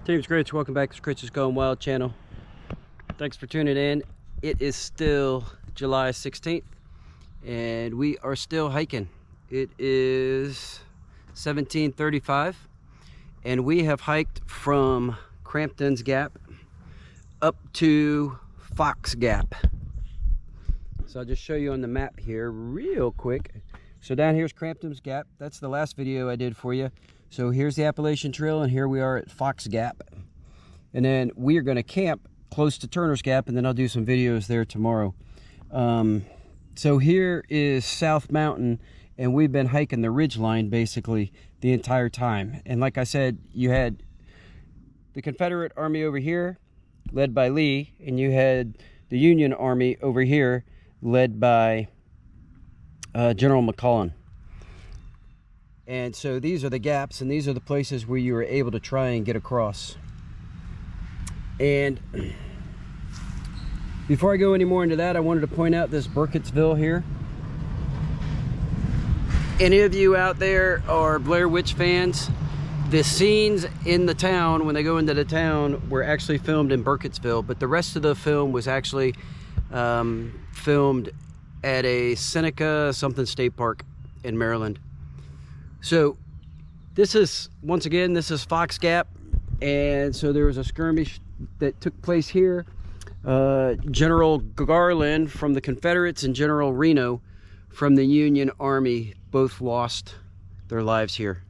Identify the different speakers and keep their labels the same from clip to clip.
Speaker 1: Team's Grits, welcome back to Grits is Going Wild channel. Thanks for tuning in. It is still July 16th and we are still hiking. It is 17:35 and we have hiked from Crampton's Gap up to Fox Gap. So I'll just show you on the map here real quick. So down here's Crampton's Gap. That's the last video I did for you. So here's the Appalachian Trail, and here we are at Fox Gap. And then we are going to camp close to Turner's Gap, and then I'll do some videos there tomorrow. So here is South Mountain, and we've been hiking the ridge line basically the entire time. And like I said, you had the Confederate Army over here, led by Lee, and you had the Union Army over here, led by General McClellan. And so these are the gaps, and these are the places where you were able to try and get across. And before I go any more into that, I wanted to point out this Burkittsville here. Any of you out there are Blair Witch fans? The scenes in the town, when they go into the town, were actually filmed in Burkittsville, but the rest of the film was actually filmed at a Seneca something state park in Maryland. So this is, once again, this is Fox Gap, and so there was a skirmish that took place here. General Garland from the Confederates and General Reno from the Union Army both lost their lives here.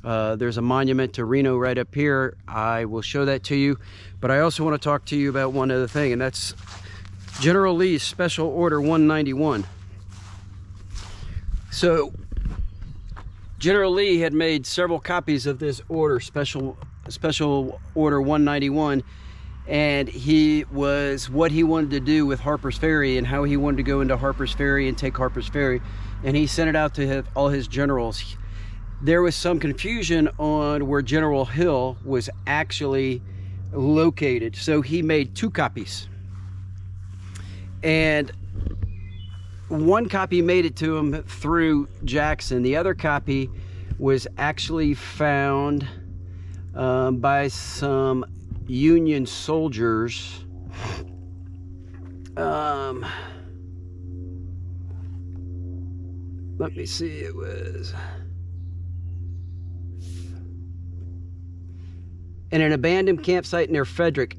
Speaker 1: There's a monument to Reno right up here. I will show that to you, but I also want to talk to you about one other thing, and that's General Lee's Special Order 191. So General Lee had made several copies of this order, Special Order 191, and what he wanted to do with Harper's Ferry and how he wanted to go into Harper's Ferry and take Harper's Ferry, and he sent it out to all his generals. There was some confusion on where General Hill was actually located, so he made two copies. And one copy made it to him through Jackson. The other copy was actually found by some Union soldiers. Let me see, it was in an abandoned campsite near Frederick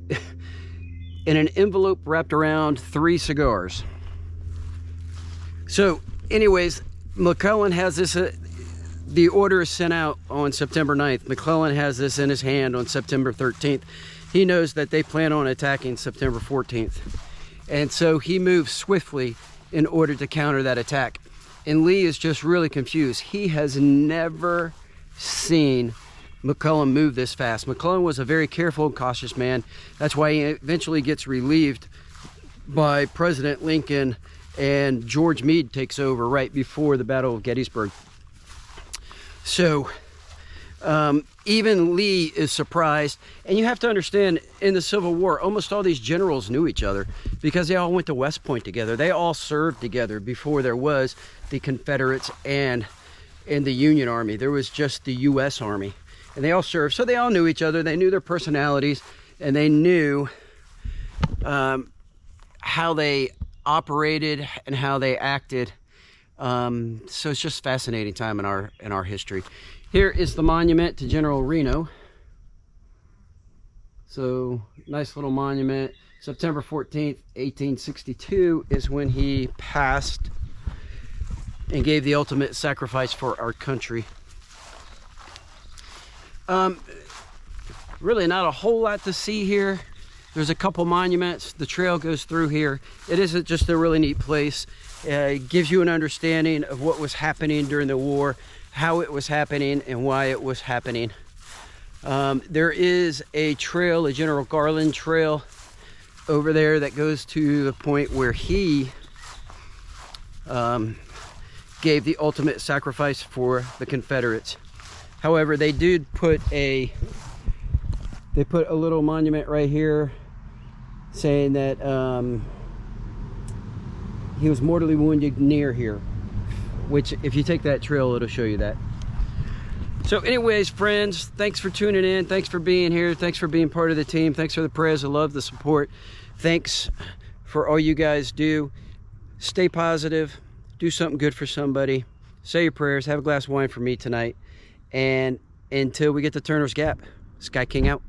Speaker 1: in an envelope wrapped around 3 cigars. So anyways, McClellan has this, the order is sent out on September 9th. McClellan has this in his hand on September 13th. He knows that they plan on attacking September 14th. And so he moves swiftly in order to counter that attack. And Lee is just really confused. He has never seen McClellan move this fast. McClellan was a very careful and cautious man. That's why he eventually gets relieved by President Lincoln, and George Meade takes over right before the Battle of Gettysburg. So even Lee is surprised. And you have to understand, in the Civil War, almost all these generals knew each other because they all went to West Point together. They all served together before there was the Confederates and the Union Army. There was just the U.S. Army, and they all served. So they all knew each other. They knew their personalities, and they knew how they operated and how they acted. So it's just a fascinating time in our history. Here is the monument to General Reno. So nice little monument. September 14th, 1862 is when he passed and gave the ultimate sacrifice for our country. Really not a whole lot to see here. There's a couple monuments. The trail goes through here. It is just a really neat place. It gives you an understanding of what was happening during the war, how it was happening, and why it was happening. There is a trail, a General Garland trail over there that goes to the point where he gave the ultimate sacrifice for the Confederates. However, they did put a little monument right here saying that he was mortally wounded near here, which if you take that trail, it'll show you that. So anyways, friends, thanks for tuning in. Thanks for being here. Thanks for being part of the team. Thanks for the prayers, the love, the support. Thanks for all you guys do. Stay positive. Do something good for somebody. Say your prayers. Have a glass of wine for me tonight. And until we get to Turner's Gap, Sky King out.